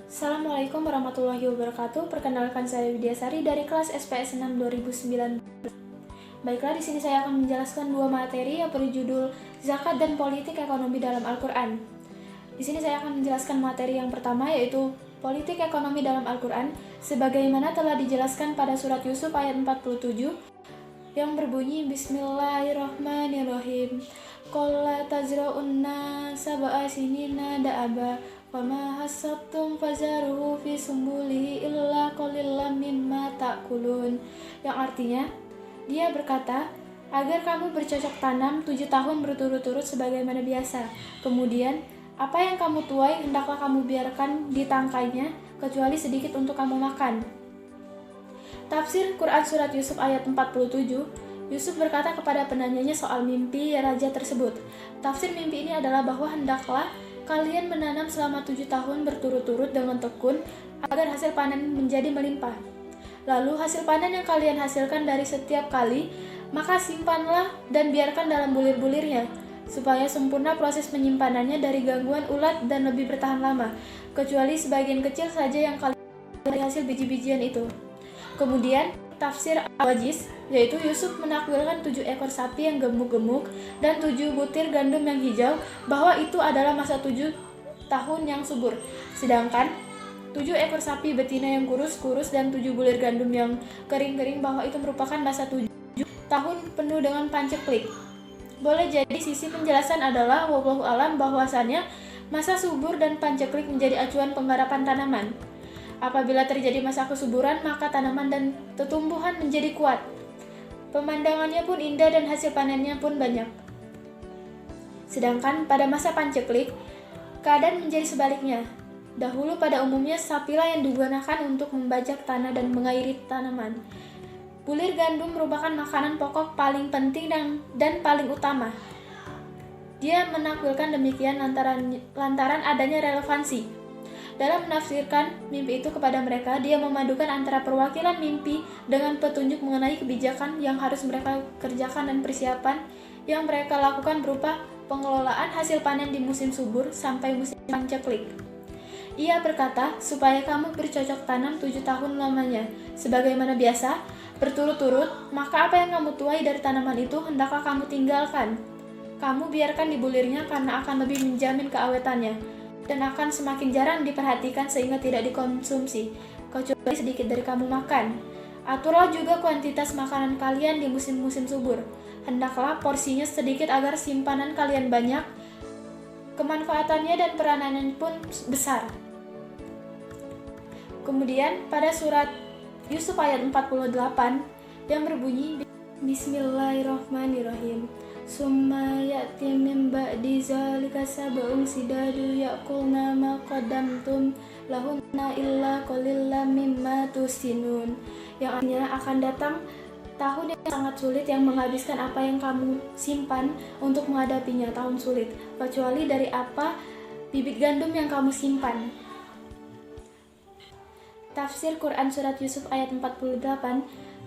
Assalamualaikum warahmatullahi wabarakatuh. Perkenalkan saya Widyasari dari kelas SPS 6 2019. Baiklah, di sini saya akan menjelaskan dua materi yang berjudul Zakat dan Politik Ekonomi dalam Al-Qur'an. Di sini saya akan menjelaskan materi yang pertama, yaitu Politik Ekonomi dalam Al-Qur'an sebagaimana telah dijelaskan pada surat Yusuf ayat 47 yang berbunyi Bismillahirrahmanirrahim. Qala tazra'unna sab'a sinina da'aba wa ma hasabtum fazaruhu fi sumbulihi illa qalilan mimma ta'kulun. Yang artinya, dia berkata, agar kamu bercocok tanam 7 tahun berturut-turut sebagaimana biasa. Kemudian, apa yang kamu tuai hendaklah kamu biarkan di tangkainya, kecuali sedikit untuk kamu makan. Tafsir Quran Surat Yusuf ayat 47, Yusuf berkata kepada penanyanya soal mimpi raja tersebut. Tafsir mimpi ini adalah bahwa hendaklah kalian menanam selama 7 tahun berturut-turut dengan tekun agar hasil panen menjadi melimpah. Lalu hasil panen yang kalian hasilkan dari setiap kali, maka simpanlah dan biarkan dalam bulir-bulirnya, supaya sempurna proses penyimpanannya dari gangguan ulat dan lebih bertahan lama, kecuali sebagian kecil saja yang kalian dari hasil biji-bijian itu. Kemudian, tafsir Al-Wajiz, yaitu Yusuf menakwilkan 7 ekor sapi yang gemuk-gemuk dan 7 butir gandum yang hijau, bahwa itu adalah masa 7 tahun yang subur. Sedangkan 7 ekor sapi betina yang kurus-kurus dan 7 bulir gandum yang kering-kering, bahwa itu merupakan masa 7 tahun penuh dengan panceklik. Boleh jadi sisi penjelasan adalah wallahu alam bahwasannya masa subur dan panceklik menjadi acuan penggarapan tanaman. Apabila terjadi masa kesuburan, maka tanaman dan tumbuhan menjadi kuat. Pemandangannya pun indah dan hasil panennya pun banyak. Sedangkan pada masa panceklik, keadaan menjadi sebaliknya. Dahulu pada umumnya sapilah yang digunakan untuk membajak tanah dan mengairi tanaman. Bulir gandum merupakan makanan pokok paling penting dan paling utama. Dia menakwilkan demikian lantaran adanya relevansi. Dalam menafsirkan mimpi itu kepada mereka, dia memadukan antara perwakilan mimpi dengan petunjuk mengenai kebijakan yang harus mereka kerjakan dan persiapan yang mereka lakukan berupa pengelolaan hasil panen di musim subur sampai musim panceklik. Ia berkata, supaya kamu bercocok tanam 7 tahun lamanya, sebagaimana biasa, berturut-turut, maka apa yang kamu tuai dari tanaman itu hendaklah kamu tinggalkan. Kamu biarkan di bulirnya karena akan lebih menjamin keawetannya, dan akan semakin jarang diperhatikan sehingga tidak dikonsumsi, kecuali sedikit dari kamu makan. Aturlah juga kuantitas makanan kalian di musim-musim subur. Hendaklah porsinya sedikit agar simpanan kalian banyak, kemanfaatannya dan peranannya pun besar. Kemudian pada surat Yusuf ayat 48 yang berbunyi Bismillahirrahmanirrahim. Summa ya'ti min ba'di zalika sab'un sidadu ya'kulna ma qaddamtum lahunna illa qalilan mimma tusinun. Yang artinya akan datang tahun yang sangat sulit yang menghabiskan apa yang kamu simpan untuk menghadapinya, tahun sulit, kecuali dari apa bibit gandum yang kamu simpan. Tafsir Quran Surat Yusuf ayat 48,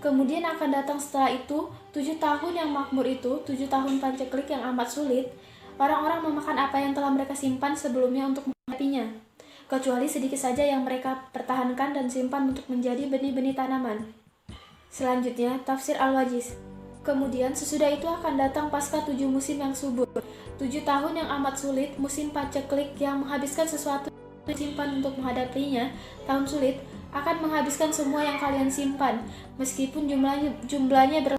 kemudian akan datang setelah itu 7 tahun yang makmur itu, 7 tahun panceklik yang amat sulit. Orang-orang memakan apa yang telah mereka simpan sebelumnya untuk menghadapinya, kecuali sedikit saja yang mereka pertahankan dan simpan untuk menjadi benih-benih tanaman. Selanjutnya, tafsir Al-Wajiz. Kemudian sesudah itu akan datang pasca 7 musim yang subur, 7 tahun yang amat sulit, musim panceklik yang menghabiskan sesuatu yang simpan untuk menghadapinya, tahun sulit, akan menghabiskan semua yang kalian simpan, meskipun jumlahnya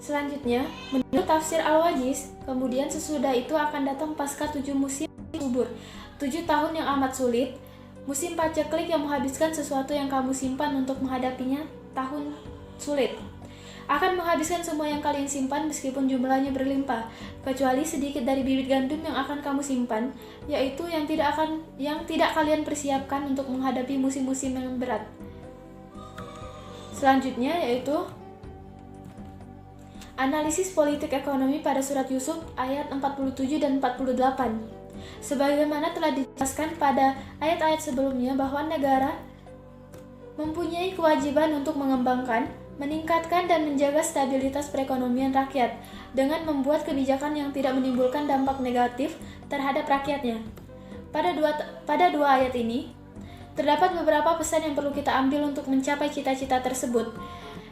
Selanjutnya, menurut tafsir Al-Wajiz, kemudian sesudah itu akan datang pasca 7 musim subur, 7 tahun yang amat sulit, musim paceklik yang menghabiskan sesuatu yang kamu simpan untuk menghadapinya, tahun sulit. Akan menghabiskan semua yang kalian simpan meskipun jumlahnya berlimpah, kecuali sedikit dari bibit gandum yang akan kamu simpan, yaitu yang tidak kalian persiapkan untuk menghadapi musim-musim yang berat. Selanjutnya yaitu analisis politik ekonomi pada surat Yusuf ayat 47 dan 48. Sebagaimana telah dijelaskan pada ayat-ayat sebelumnya bahwa negara mempunyai kewajiban untuk mengembangkan, meningkatkan dan menjaga stabilitas perekonomian rakyat dengan membuat kebijakan yang tidak menimbulkan dampak negatif terhadap rakyatnya. Pada dua ayat ini, Terdapat beberapa pesan yang perlu kita ambil untuk mencapai cita-cita tersebut,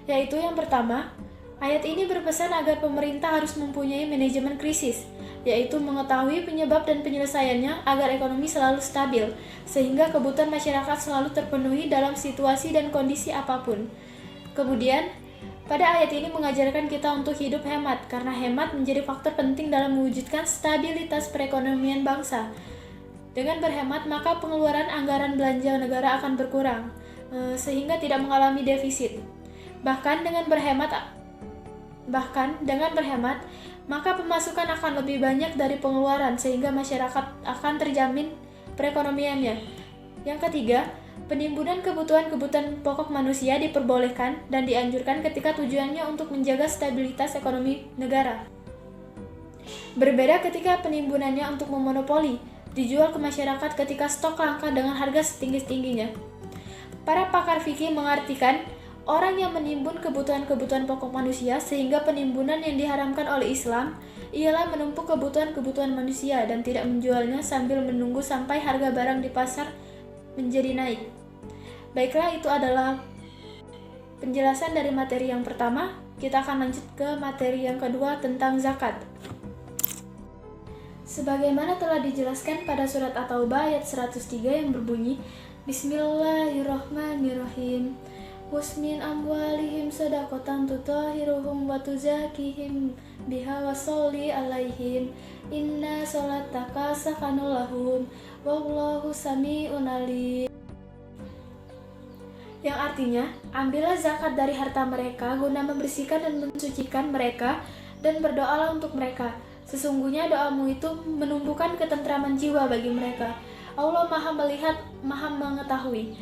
yaitu yang pertama, ayat ini berpesan agar pemerintah harus mempunyai manajemen krisis, yaitu mengetahui penyebab dan penyelesaiannya agar ekonomi selalu stabil, sehingga kebutuhan masyarakat selalu terpenuhi dalam situasi dan kondisi apapun. Kemudian, pada ayat ini mengajarkan kita untuk hidup hemat, karena hemat menjadi faktor penting dalam mewujudkan stabilitas perekonomian bangsa. Dengan berhemat, maka pengeluaran anggaran belanja negara akan berkurang, sehingga tidak mengalami defisit. Bahkan dengan berhemat, maka pemasukan akan lebih banyak dari pengeluaran, sehingga masyarakat akan terjamin perekonomiannya. Yang ketiga, penimbunan kebutuhan pokok manusia diperbolehkan dan dianjurkan ketika tujuannya untuk menjaga stabilitas ekonomi negara. Berbeda ketika penimbunannya untuk memonopoli, dijual ke masyarakat ketika stok langka dengan harga setinggi-tingginya. Para pakar fikih mengartikan orang yang menimbun kebutuhan pokok manusia, sehingga penimbunan yang diharamkan oleh Islam ialah menumpuk kebutuhan manusia dan tidak menjualnya sambil menunggu sampai harga barang di pasar menjadi naik. Baiklah, itu adalah penjelasan dari materi yang pertama. Kita akan lanjut ke materi yang kedua tentang zakat. Sebagaimana telah dijelaskan pada surat At-Taubah ayat 103 yang berbunyi, Bismillahirrahmanirrahim. Husmin amwalihim sadaqatan tutahhiruhum wa tuzakihim biha wa sholli alaihim inna sholataka sakanul lahum wallahu sami'un alim. Yang artinya, ambillah zakat dari harta mereka guna membersihkan dan mensucikan mereka, dan berdoalah untuk mereka. Sesungguhnya doamu itu menumbuhkan ketentraman jiwa bagi mereka. Allah Maha melihat, Maha mengetahui.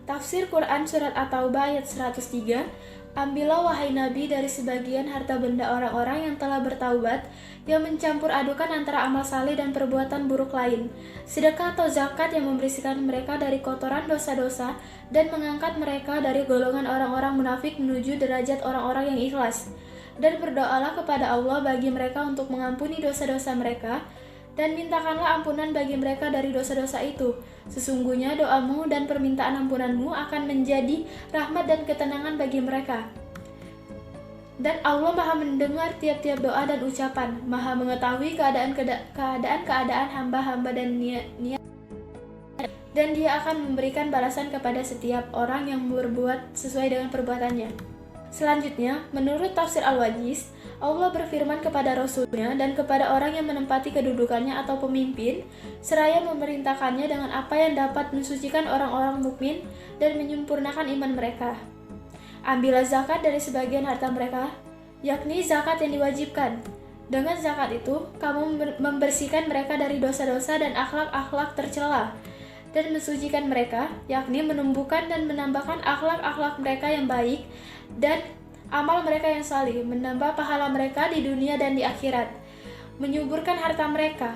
Tafsir Quran Surat At-Taubah ayat 103, ambillah wahai Nabi dari sebagian harta benda orang-orang yang telah bertaubat, yang mencampur adukan antara amal saleh dan perbuatan buruk lain, sedekah atau zakat yang membersihkan mereka dari kotoran dosa-dosa dan mengangkat mereka dari golongan orang-orang munafik menuju derajat orang-orang yang ikhlas. Dan berdoalah kepada Allah bagi mereka untuk mengampuni dosa-dosa mereka, dan mintakanlah ampunan bagi mereka dari dosa-dosa itu. Sesungguhnya doamu dan permintaan ampunanmu akan menjadi rahmat dan ketenangan bagi mereka. Dan Allah Maha mendengar tiap-tiap doa dan ucapan, Maha mengetahui keadaan hamba-hamba dan niat, dan Dia akan memberikan balasan kepada setiap orang yang berbuat sesuai dengan perbuatannya. Selanjutnya, menurut tafsir Al-Wajiz, Allah berfirman kepada Rasul-Nya dan kepada orang yang menempati kedudukannya atau pemimpin, seraya memerintahkannya dengan apa yang dapat mensucikan orang-orang mukmin dan menyempurnakan iman mereka. Ambillah zakat dari sebagian harta mereka, yakni zakat yang diwajibkan. Dengan zakat itu, kamu membersihkan mereka dari dosa-dosa dan akhlak-akhlak tercela, dan mensucikan mereka, yakni menumbuhkan dan menambahkan akhlak-akhlak mereka yang baik dan amal mereka yang salih, menambah pahala mereka di dunia dan di akhirat, menyuburkan harta mereka,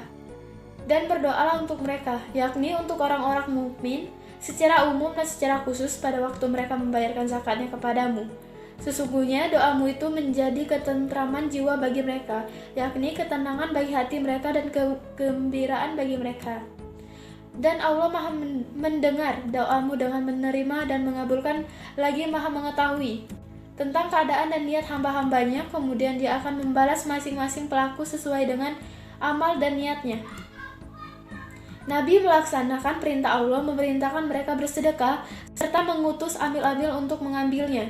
dan berdoalah untuk mereka, yakni untuk orang-orang mukmin secara umum dan secara khusus pada waktu mereka membayarkan zakatnya kepadamu. Sesungguhnya doamu itu menjadi ketentraman jiwa bagi mereka, yakni ketenangan bagi hati mereka dan kegembiraan bagi mereka. Dan Allah Maha mendengar doamu dengan menerima dan mengabulkan, lagi Maha mengetahui tentang keadaan dan niat hamba-hambanya, kemudian Dia akan membalas masing-masing pelaku sesuai dengan amal dan niatnya. Nabi melaksanakan perintah Allah, memerintahkan mereka bersedekah, serta mengutus amil-amil untuk mengambilnya.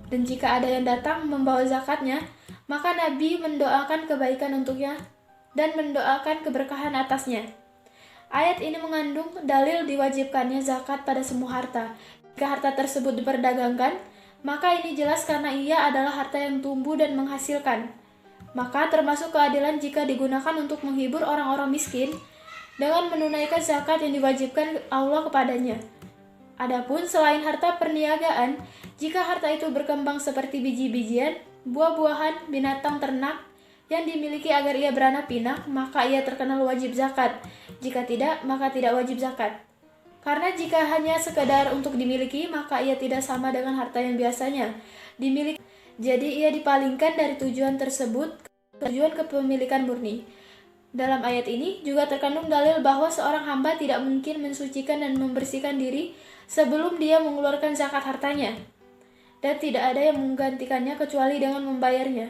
Dan jika ada yang datang membawa zakatnya, maka Nabi mendoakan kebaikan untuknya dan mendoakan keberkahan atasnya. Ayat ini mengandung dalil diwajibkannya zakat pada semua harta. Jika harta tersebut diperdagangkan, maka ini jelas karena ia adalah harta yang tumbuh dan menghasilkan. Maka termasuk keadilan jika digunakan untuk menghibur orang-orang miskin dengan menunaikan zakat yang diwajibkan Allah kepadanya. Adapun selain harta perniagaan, jika harta itu berkembang seperti biji-bijian, buah-buahan, binatang ternak yang dimiliki agar ia beranak pinak, maka ia terkenal wajib zakat. Jika tidak, maka tidak wajib zakat. Karena jika hanya sekadar untuk dimiliki, maka ia tidak sama dengan harta yang biasanya dimiliki. Jadi ia dipalingkan dari tujuan tersebut ke tujuan kepemilikan murni. Dalam ayat ini juga terkandung dalil bahwa seorang hamba tidak mungkin mensucikan dan membersihkan diri sebelum dia mengeluarkan zakat hartanya, dan tidak ada yang menggantikannya kecuali dengan membayarnya.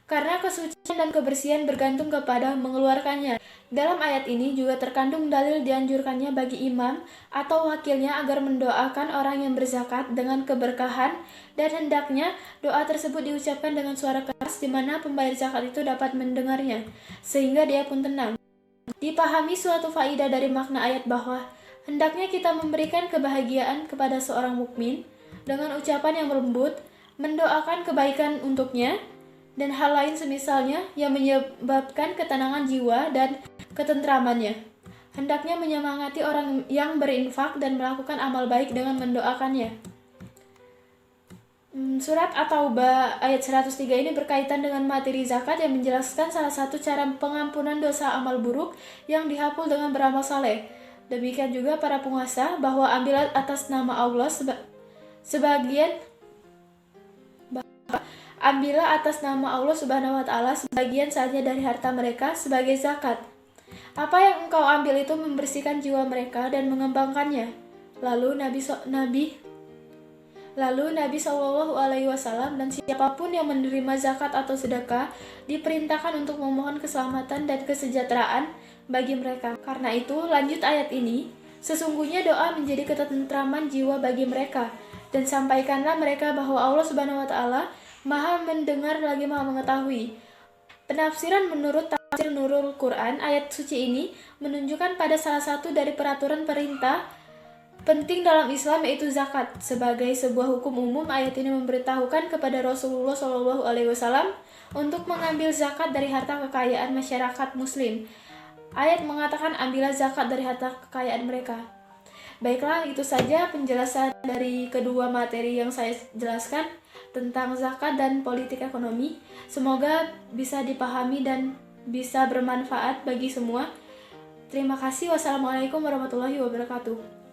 Karena kesucian dan kebersihan bergantung kepada mengeluarkannya. Dalam ayat ini juga terkandung dalil dianjurkannya bagi imam atau wakilnya agar mendoakan orang yang berzakat dengan keberkahan, dan hendaknya doa tersebut diucapkan dengan suara keras di mana pembayar zakat itu dapat mendengarnya, sehingga dia pun tenang. Dipahami suatu faidah dari makna ayat bahwa hendaknya kita memberikan kebahagiaan kepada seorang mukmin dengan ucapan yang lembut, mendoakan kebaikan untuknya, dan hal lain semisalnya yang menyebabkan ketenangan jiwa dan ketentramannya. Hendaknya menyemangati orang yang berinfak dan melakukan amal baik dengan mendoakannya. Surat At-Taubah ayat 103 ini berkaitan dengan materi zakat yang menjelaskan salah satu cara pengampunan dosa amal buruk yang dihapus dengan beramal saleh. Demikian juga para penguasa bahwa ambil atas nama Allah Ambillah atas nama Allah Subhanahu wa Ta'ala sebagian saja dari harta mereka sebagai zakat. Apa yang engkau ambil itu membersihkan jiwa mereka dan mengembangkannya. Lalu Nabi SAW dan siapapun yang menerima zakat atau sedekah diperintahkan untuk memohon keselamatan dan kesejahteraan bagi mereka. Karena itu, lanjut ayat ini, sesungguhnya doa menjadi ketentraman jiwa bagi mereka, dan sampaikanlah mereka bahwa Allah Subhanahu wa Ta'ala Maha mendengar lagi Maha mengetahui. Penafsiran menurut tafsir Nurul Quran, ayat suci ini menunjukkan pada salah satu dari peraturan perintah penting dalam Islam, yaitu zakat. Sebagai sebuah hukum umum, ayat ini memberitahukan kepada Rasulullah SAW untuk mengambil zakat dari harta kekayaan masyarakat Muslim. Ayat mengatakan ambillah zakat dari harta kekayaan mereka. Baiklah, itu saja penjelasan dari kedua materi yang saya jelaskan tentang zakat dan politik ekonomi. Semoga bisa dipahami dan bisa bermanfaat bagi semua. Terima kasih. Wassalamualaikum warahmatullahi wabarakatuh.